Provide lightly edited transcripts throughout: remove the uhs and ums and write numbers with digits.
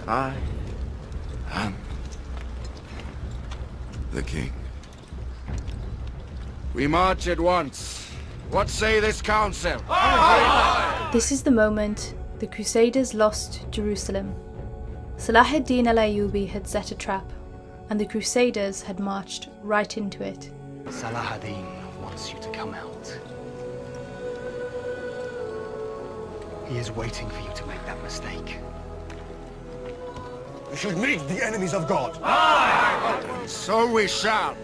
I am the king. We march at once. What say this council? This is the moment the Crusaders lost Jerusalem. Salaaldin al-Ayyubi had set a trap, and the Crusaders had marched right into it. Salaaldin wants you to come out. He is waiting for you to make that mistake. We should meet the enemies of God. So we shall.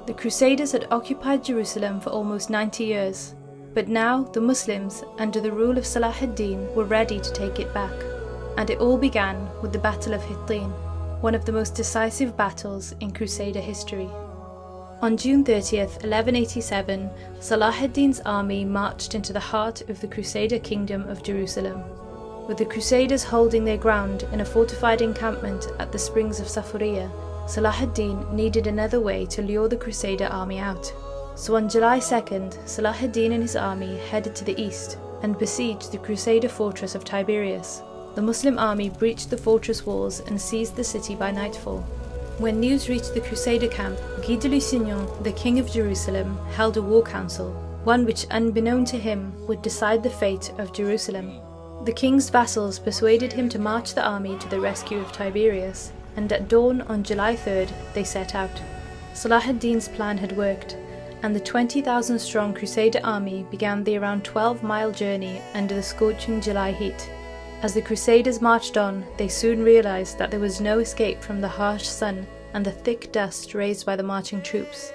The Crusaders had occupied Jerusalem for almost 90 years, but now the Muslims, under the rule of Salaaldin, were ready to take it back. And it all began with the Battle of Hittin, one of the most decisive battles in Crusader history. On June 30th, 1187, Salaaldin's army marched into the heart of the Crusader kingdom of Jerusalem. With the Crusaders holding their ground in a fortified encampment at the springs of Safuriya, Salaaldin needed another way to lure the Crusader army out. So on July 2nd, Salaaldin and his army headed to the east and besieged the Crusader fortress of Tiberias. The Muslim army breached the fortress walls and seized the city by nightfall. When news reached the Crusader camp, Guy de Lusignan, the king of Jerusalem, held a war council, one which, unbeknown to him, would decide the fate of Jerusalem. The king's vassals persuaded him to march the army to the rescue of Tiberias, and at dawn on July 3rd they set out. Salaaldin's plan had worked, and the 20,000-strong Crusader army began the around 12-mile journey under the scorching July heat. As the Crusaders marched on, they soon realized that there was no escape from the harsh sun and the thick dust raised by the marching troops.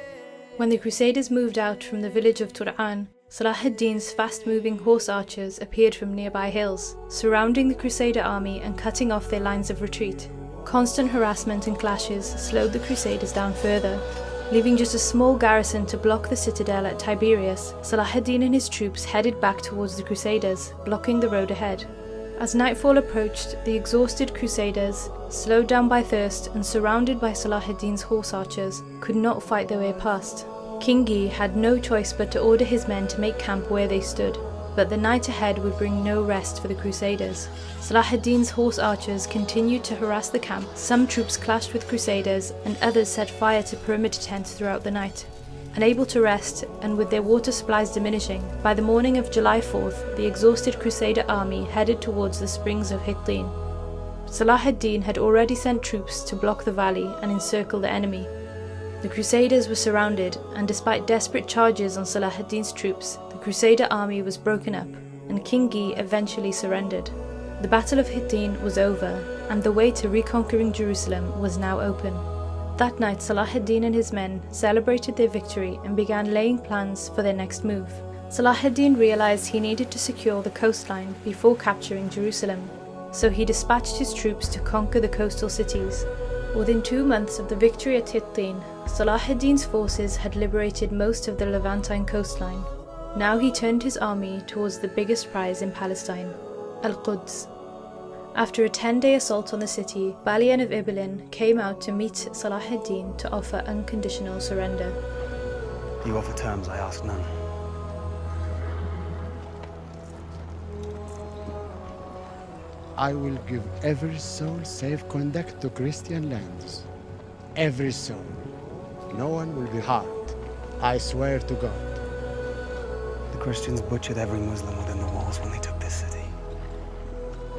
When the Crusaders moved out from the village of Tur'an, Salaaldin's fast-moving horse archers appeared from nearby hills, surrounding the Crusader army and cutting off their lines of retreat. Constant harassment and clashes slowed the Crusaders down further. Leaving just a small garrison to block the citadel at Tiberias, Salaaldin and his troops headed back towards the Crusaders, blocking the road ahead. As nightfall approached, the exhausted Crusaders, slowed down by thirst and surrounded by Salaaldin's horse archers, could not fight their way past. King Guy had no choice but to order his men to make camp where they stood, but the night ahead would bring no rest for the Crusaders. Salaaldin's horse archers continued to harass the camp. Some troops clashed with Crusaders, and others set fire to perimeter tents throughout the night. Unable to rest, and with their water supplies diminishing, by the morning of July 4th, the exhausted Crusader army headed towards the springs of Hittin. Salaaldin had already sent troops to block the valley and encircle the enemy. The Crusaders were surrounded, and despite desperate charges on Salaaldin's troops, the Crusader army was broken up, and King Guy eventually surrendered. The Battle of Hittin was over, and the way to reconquering Jerusalem was now open. That night, Salaaldin and his men celebrated their victory and began laying plans for their next move. Salaaldin realized he needed to secure the coastline before capturing Jerusalem, so he dispatched his troops to conquer the coastal cities. Within 2 months of the victory at Hittin, Salaaldin's forces had liberated most of the Levantine coastline. Now he turned his army towards the biggest prize in Palestine, Al-Quds. After a 10-day assault on the city, Balian of Ibelin came out to meet Salaaldin to offer unconditional surrender. You offer terms, I ask none. I will give every soul safe conduct to Christian lands. Every soul. No one will be harmed. I swear to God. The Christians butchered every Muslim within the walls when they took this city.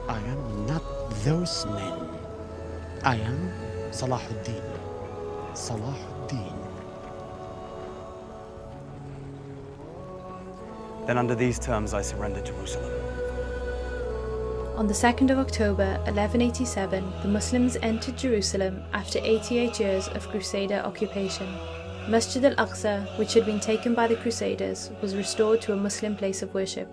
I am not those men. I am Salaaldin. Salaaldin. Then under these terms I surrender Jerusalem. On the 2nd of October 1187, the Muslims entered Jerusalem after 88 years of Crusader occupation. Masjid al-Aqsa, which had been taken by the Crusaders, was restored to a Muslim place of worship,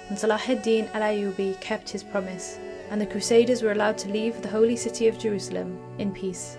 and Salaaldin al-Ayyubi kept his promise, and the Crusaders were allowed to leave the holy city of Jerusalem in peace.